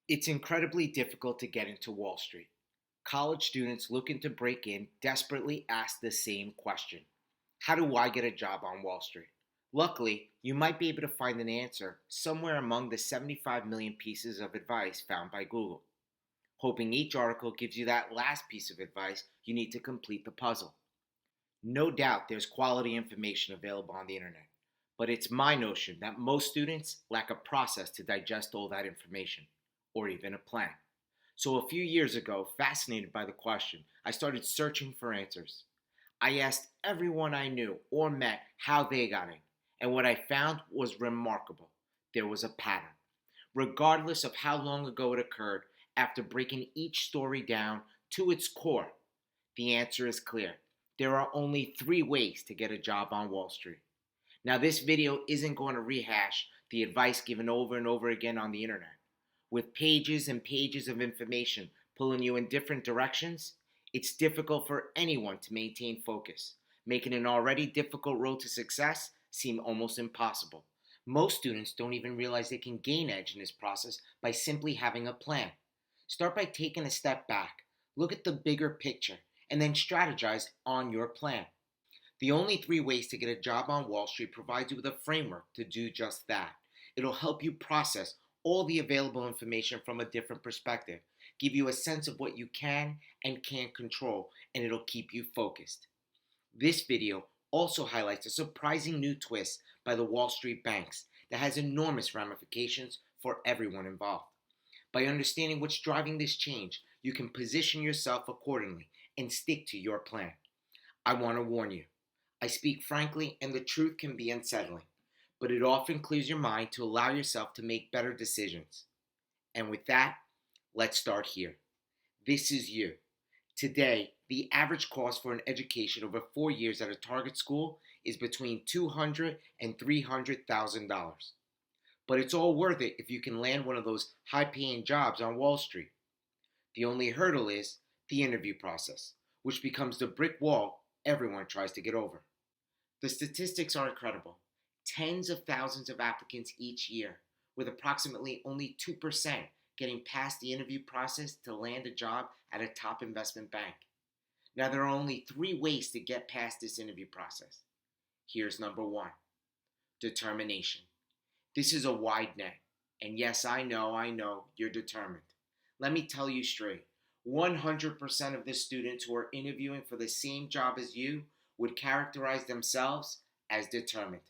It's incredibly difficult to get into Wall Street. College students looking to break in desperately ask the same question: how do I get a job on Wall Street? Luckily, you might be able to find an answer somewhere among the 75 million pieces of advice found by Google, hoping each article gives you that last piece of advice you need to complete the puzzle. No doubt there's quality information available on the internet, but it's my notion that most students lack a process to digest all that information, or even a plan. So a few years ago, fascinated by the question, I started searching for answers. I asked everyone I knew or met how they got in, and what I found was remarkable. There was a pattern. Regardless of how long ago it occurred, after breaking each story down to its core, the answer is clear. There are only three ways to get a job on Wall Street. Now, this video isn't going to rehash the advice given over and over again on the internet. With pages and pages of information pulling you in different directions, it's difficult for anyone to maintain focus, making an already difficult road to success seem almost impossible. Most students don't even realize they can gain edge in this process by simply having a plan. Start by taking a step back, look at the bigger picture, and then strategize on your plan. The only three ways to get a job on Wall Street provides you with a framework to do just that. It'll help you process all the available information from a different perspective, give you a sense of what you can and can't control, and it'll keep you focused. This video also highlights a surprising new twist by the Wall Street banks that has enormous ramifications for everyone involved. By understanding what's driving this change, you can position yourself accordingly and stick to your plan. I want to warn you, I speak frankly, and the truth can be unsettling, but it often clears your mind to allow yourself to make better decisions. And with that, let's start here. This is you. Today, the average cost for an education over 4 years at a target school is between $200,000 and $300,000. But it's all worth it if you can land one of those high-paying jobs on Wall Street. The only hurdle is the interview process, which becomes the brick wall everyone tries to get over. The statistics are incredible. Tens of thousands of applicants each year, with approximately only 2% getting past the interview process to land a job at a top investment bank. Now, there are only three ways to get past this interview process. Here's number one: determination. This is a wide net, and yes, I know, you're determined. Let me tell you straight, 100% of the students who are interviewing for the same job as you would characterize themselves as determined.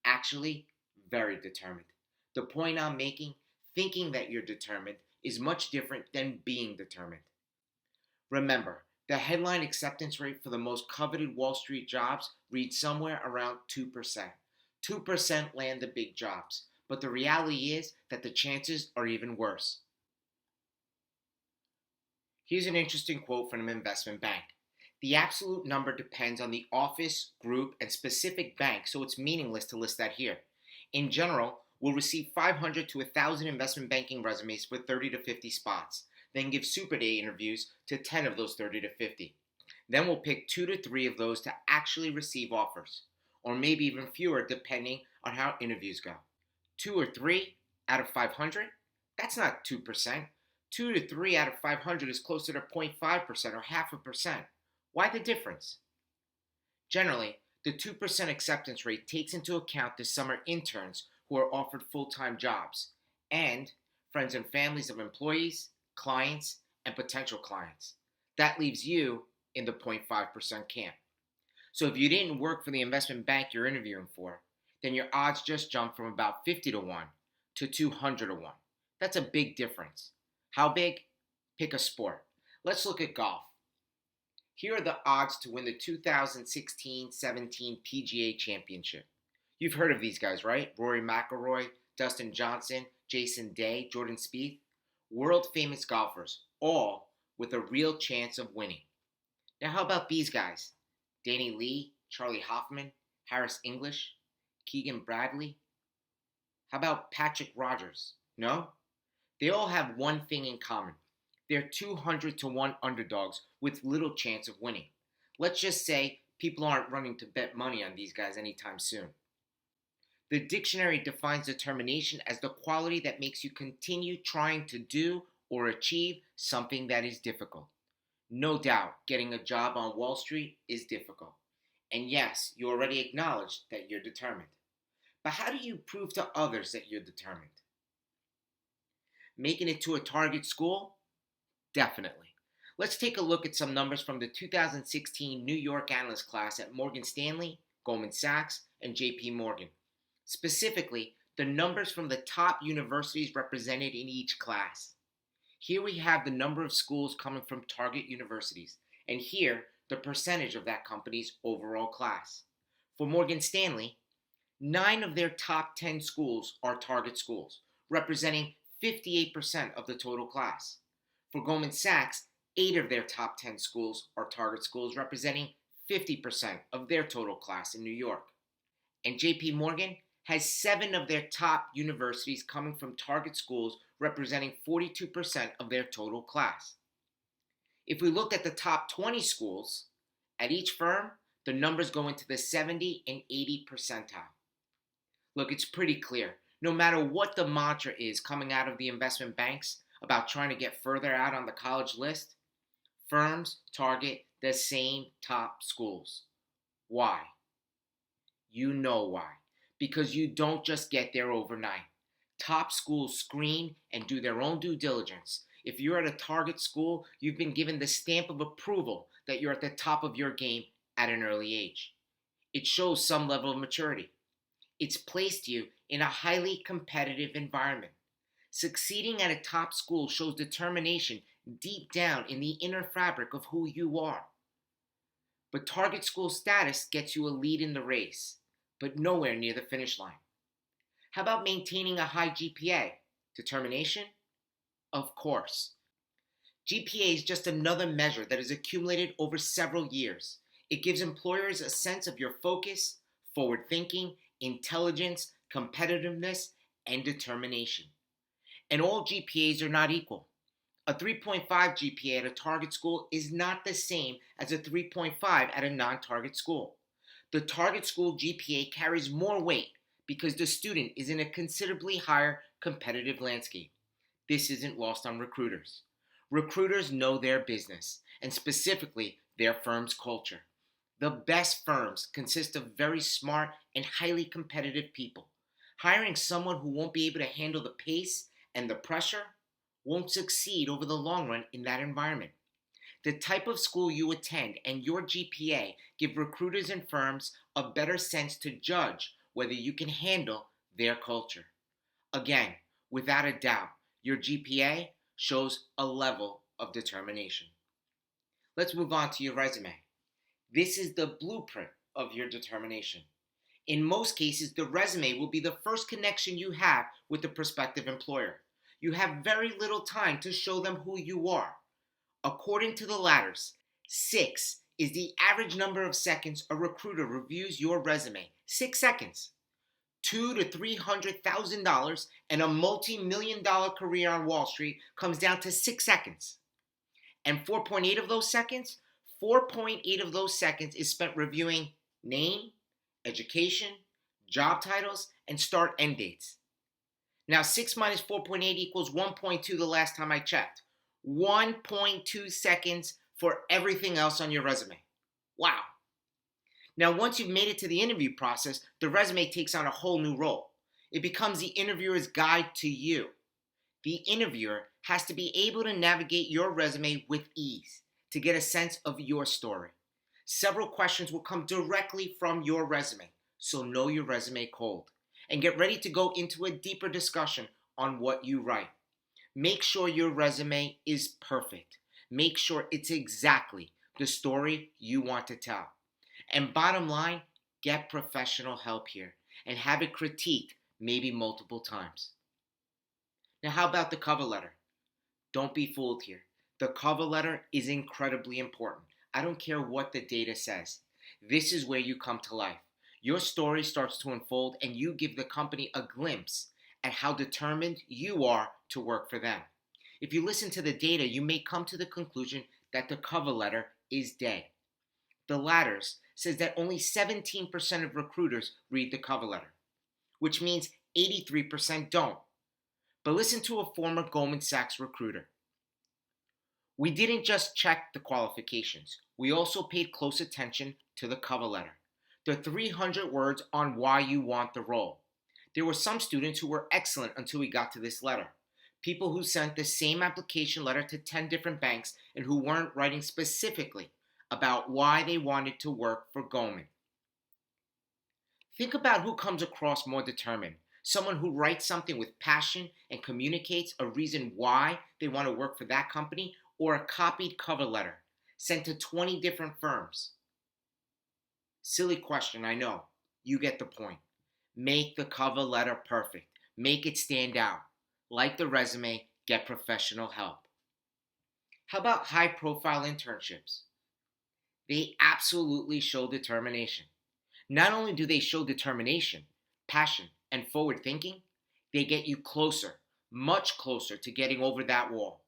Actually, very determined. The point I'm making, thinking that you're determined, is much different than being determined. Remember, the headline acceptance rate for the most coveted Wall Street jobs reads somewhere around 2%. 2% land the big jobs, but the reality is that the chances are even worse. Here's an interesting quote from an investment bank. The absolute number depends on the office, group, and specific bank, so it's meaningless to list that here. In general, we'll receive 500 to 1,000 investment banking resumes for 30 to 50 spots, then give Super Day interviews to 10 of those 30 to 50. Then we'll pick 2 to 3 of those to actually receive offers, or maybe even fewer depending on how interviews go. 2 or 3 out of 500? That's not 2%. 2 to 3 out of 500 is closer to 0.5% or half a percent. Why the difference? Generally, the 2% acceptance rate takes into account the summer interns who are offered full-time jobs, and friends and families of employees, clients, and potential clients. That leaves you in the 0.5% camp. So if you didn't work for the investment bank you're interviewing for, then your odds just jump from about 50 to 1 to 200 to 1. That's a big difference. How big? Pick a sport. Let's look at golf. Here are the odds to win the 2016-17 PGA Championship. You've heard of these guys, right? Rory McIlroy, Dustin Johnson, Jason Day, Jordan Spieth. World-famous golfers, all with a real chance of winning. Now how about these guys? Danny Lee, Charlie Hoffman, Harris English, Keegan Bradley. How about Patrick Rogers? No? They all have one thing in common. They're 200 to 1 underdogs with little chance of winning. Let's just say people aren't running to bet money on these guys anytime soon. The dictionary defines determination as the quality that makes you continue trying to do or achieve something that is difficult. No doubt, getting a job on Wall Street is difficult. And yes, you already acknowledged that you're determined. But how do you prove to others that you're determined? Making it to a target school? Definitely. Let's take a look at some numbers from the 2016 New York analyst class at Morgan Stanley, Goldman Sachs, and JP Morgan. Specifically, the numbers from the top universities represented in each class. Here we have the number of schools coming from target universities, and here the percentage of that company's overall class. For Morgan Stanley, 9 of their top 10 schools are target schools, representing 58% of the total class. For Goldman Sachs, 8 of their top 10 schools are target schools, representing 50% of their total class in New York. And JP Morgan has 7 of their top universities coming from target schools, representing 42% of their total class. If we look at the top 20 schools, at each firm, the numbers go into the 70 and 80 percentile. Look, it's pretty clear. No matter what the mantra is coming out of the investment banks about trying to get further out on the college list, firms target the same top schools. Why? You know why. Because you don't just get there overnight. Top schools screen and do their own due diligence. If you're at a target school, you've been given the stamp of approval that you're at the top of your game at an early age. It shows some level of maturity. It's placed you in a highly competitive environment. Succeeding at a top school shows determination deep down in the inner fabric of who you are. But target school status gets you a lead in the race, but nowhere near the finish line. How about maintaining a high GPA? Determination? Of course. GPA is just another measure that is accumulated over several years. It gives employers a sense of your focus, forward thinking, intelligence, competitiveness, and determination. And all GPAs are not equal. A 3.5 GPA at a target school is not the same as a 3.5 at a non-target school. The target school GPA carries more weight because the student is in a considerably higher competitive landscape. This isn't lost on recruiters. Recruiters know their business, and specifically their firm's culture. The best firms consist of very smart and highly competitive people. Hiring someone who won't be able to handle the pace and the pressure won't succeed over the long run in that environment. The type of school you attend and your GPA give recruiters and firms a better sense to judge whether you can handle their culture. Again, without a doubt, your GPA shows a level of determination. Let's move on to your resume. This is the blueprint of your determination. In most cases, the resume will be the first connection you have with the prospective employer. You have very little time to show them who you are. According to the ladders, 6 is the average number of seconds a recruiter reviews your resume. 6 seconds. $200,000 to $300,000 and a multi-million-dollar career on Wall Street comes down to 6 seconds. And 4.8 of those seconds? 4.8 of those seconds is spent reviewing name, education, job titles, and start-end dates. Now, 6 minus 4.8 equals 1.2 the last time I checked. 1.2 seconds for everything else on your resume. Wow. Now, once you've made it to the interview process, the resume takes on a whole new role. It becomes the interviewer's guide to you. The interviewer has to be able to navigate your resume with ease to get a sense of your story. Several questions will come directly from your resume, so know your resume cold. And get ready to go into a deeper discussion on what you write. Make sure your resume is perfect. Make sure it's exactly the story you want to tell. And bottom line, get professional help here and have it critiqued maybe multiple times. Now, how about the cover letter? Don't be fooled here. The cover letter is incredibly important. I don't care what the data says. This is where you come to life. Your story starts to unfold and you give the company a glimpse at how determined you are to work for them. If you listen to the data, you may come to the conclusion that the cover letter is dead. The Ladders says that only 17% of recruiters read the cover letter. which means 83% don't. But listen to a former Goldman Sachs recruiter. We didn't just check the qualifications, we also paid close attention to the cover letter. The 300 words on why you want the role. There were some students who were excellent until we got to this letter. People who sent the same application letter to 10 different banks and who weren't writing specifically about why they wanted to work for Goldman. Think about who comes across more determined. Someone who writes something with passion and communicates a reason why they want to work for that company, or a copied cover letter sent to 20 different firms. Silly question, I know. You get the point. Make the cover letter perfect. Make it stand out. Like the resume, get professional help. How about high-profile internships? They absolutely show determination. Not only do they show determination, passion, and forward thinking, they get you closer, much closer to getting over that wall.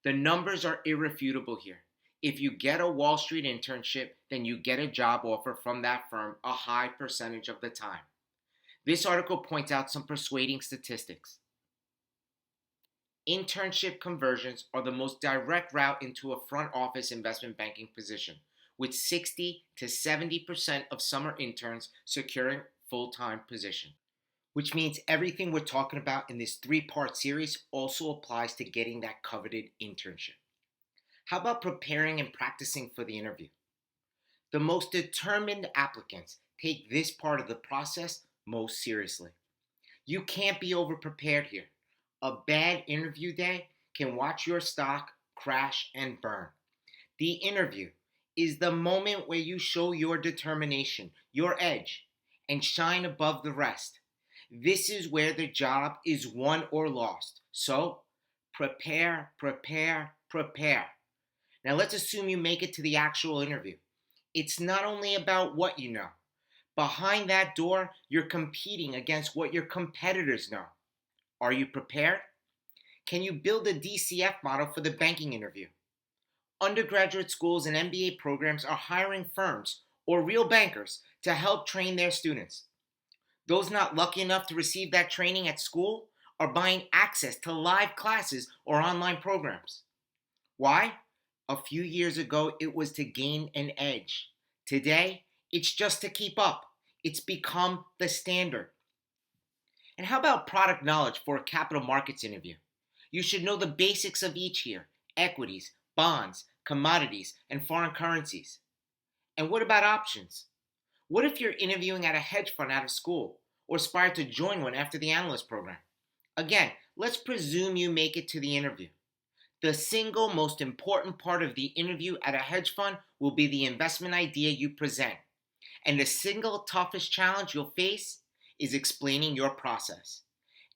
The numbers are irrefutable here. If you get a Wall Street internship, then you get a job offer from that firm a high percentage of the time. This article points out some persuading statistics. Internship conversions are the most direct route into a front office investment banking position, with 60 to 70% of summer interns securing full-time position. Which means everything we're talking about in this 3-part series also applies to getting that coveted internship. How about preparing and practicing for the interview? The most determined applicants take this part of the process most seriously. You can't be over-prepared here. A bad interview day can watch your stock crash and burn. The interview is the moment where you show your determination, your edge, and shine above the rest. This is where the job is won or lost. So, prepare, prepare, prepare. Now let's assume you make it to the actual interview. It's not only about what you know. Behind that door, you're competing against what your competitors know. Are you prepared? Can you build a DCF model for the banking interview? Undergraduate schools and MBA programs are hiring firms or real bankers to help train their students. Those not lucky enough to receive that training at school are buying access to live classes or online programs. Why? A few years ago, it was to gain an edge. Today, it's just to keep up. It's become the standard. And how about product knowledge for a capital markets interview? You should know the basics of each here: equities, bonds, commodities, and foreign currencies. And what about options? What if you're interviewing at a hedge fund out of school, or aspire to join one after the analyst program? Again, let's presume you make it to the interview. The single most important part of the interview at a hedge fund will be the investment idea you present. And the single toughest challenge you'll face is explaining your process.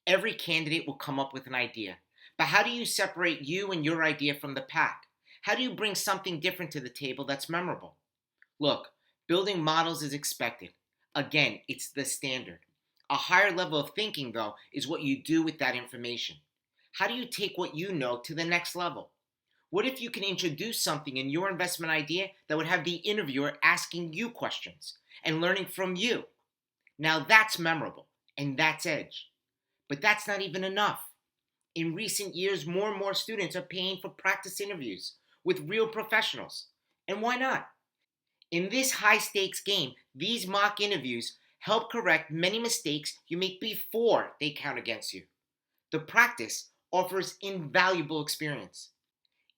Every candidate will come up with an idea. But how do you separate you and your idea from the pack? How do you bring something different to the table that's memorable? Look, building models is expected. Again, it's the standard. A higher level of thinking, though, is what you do with that information. How do you take what you know to the next level? What if you can introduce something in your investment idea that would have the interviewer asking you questions and learning from you? Now that's memorable, and that's edge. But that's not even enough. In recent years, more and more students are paying for practice interviews with real professionals. And why not? In this high-stakes game, these mock interviews help correct many mistakes you make before they count against you. The practice offers invaluable experience.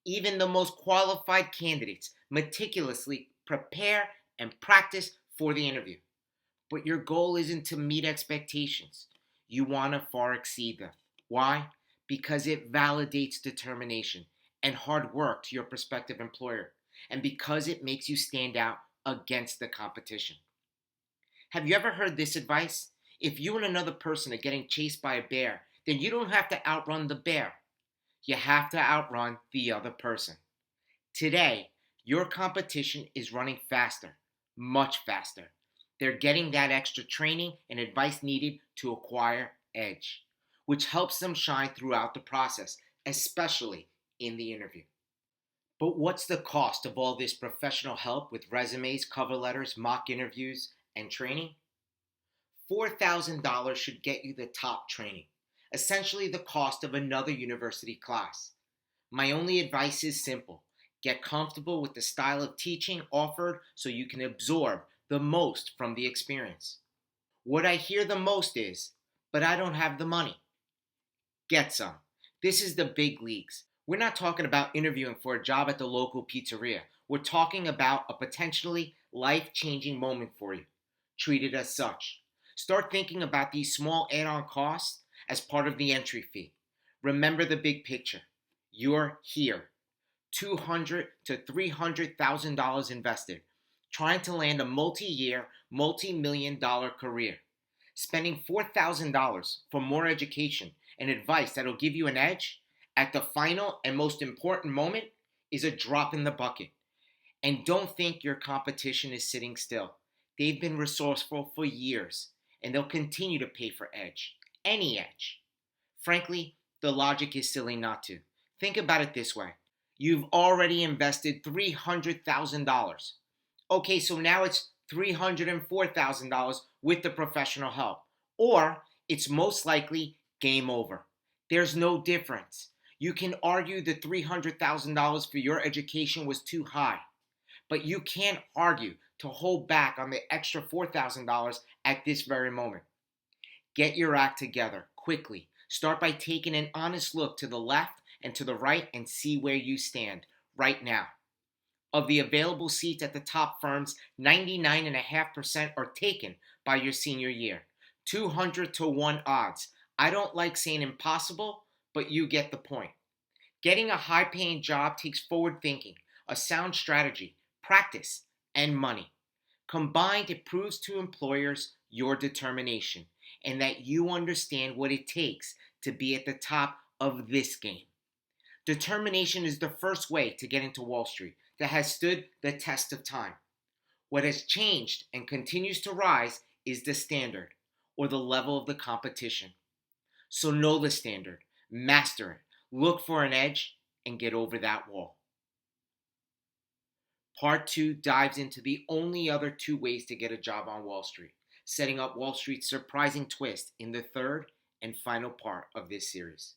Even the most qualified candidates meticulously prepare and practice for the interview. But your goal isn't to meet expectations. You want to far exceed them. Why? Because it validates determination and hard work to your prospective employer, and because it makes you stand out against the competition. Have you ever heard this advice? If you and another person are getting chased by a bear, then you don't have to outrun the bear. You have to outrun the other person. Today, your competition is running faster, much faster. They're getting that extra training and advice needed to acquire edge, which helps them shine throughout the process, especially in the interview. But what's the cost of all this professional help with resumes, cover letters, mock interviews, and training? $4,000 should get you the top training, essentially the cost of another university class. My only advice is simple: get comfortable with the style of teaching offered so you can absorb the most from the experience. What I hear the most is, but I don't have the money. Get some. This is the big leagues. We're not talking about interviewing for a job at the local pizzeria. We're talking about a potentially life changing moment for you. Treat it as such. Start thinking about these small add on costs as part of the entry fee. Remember the big picture. You're here. $200,000 to $300,000 invested, trying to land a multi-year, multi-million dollar career. Spending $4,000 for more education and advice that'll give you an edge at the final and most important moment is a drop in the bucket. And don't think your competition is sitting still. They've been resourceful for years, and they'll continue to pay for edge. Any edge. Frankly, the logic is silly not to. Think about it this way. You've already invested $300,000. Okay, so now it's $304,000 with the professional help. Or it's most likely game over. There's no difference. You can argue the $300,000 for your education was too high, but you can't argue to hold back on the extra $4,000 at this very moment. Get your act together quickly. Start by taking an honest look to the left and to the right and see where you stand right now. Of the available seats at the top firms, 99.5% are taken by your senior year. 200 to 1 odds. I don't like saying impossible, but you get the point. Getting a high-paying job takes forward thinking, a sound strategy, practice, and money. Combined, it proves to employers your determination and that you understand what it takes to be at the top of this game. Determination is the first way to get into Wall Street that has stood the test of time. What has changed and continues to rise is the standard, or the level of the competition. So know the standard, master it, look for an edge, and get over that wall. Part 2 dives into the only other 2 ways to get a job on Wall Street, setting up Wall Street's surprising twist in the third and final part of this series.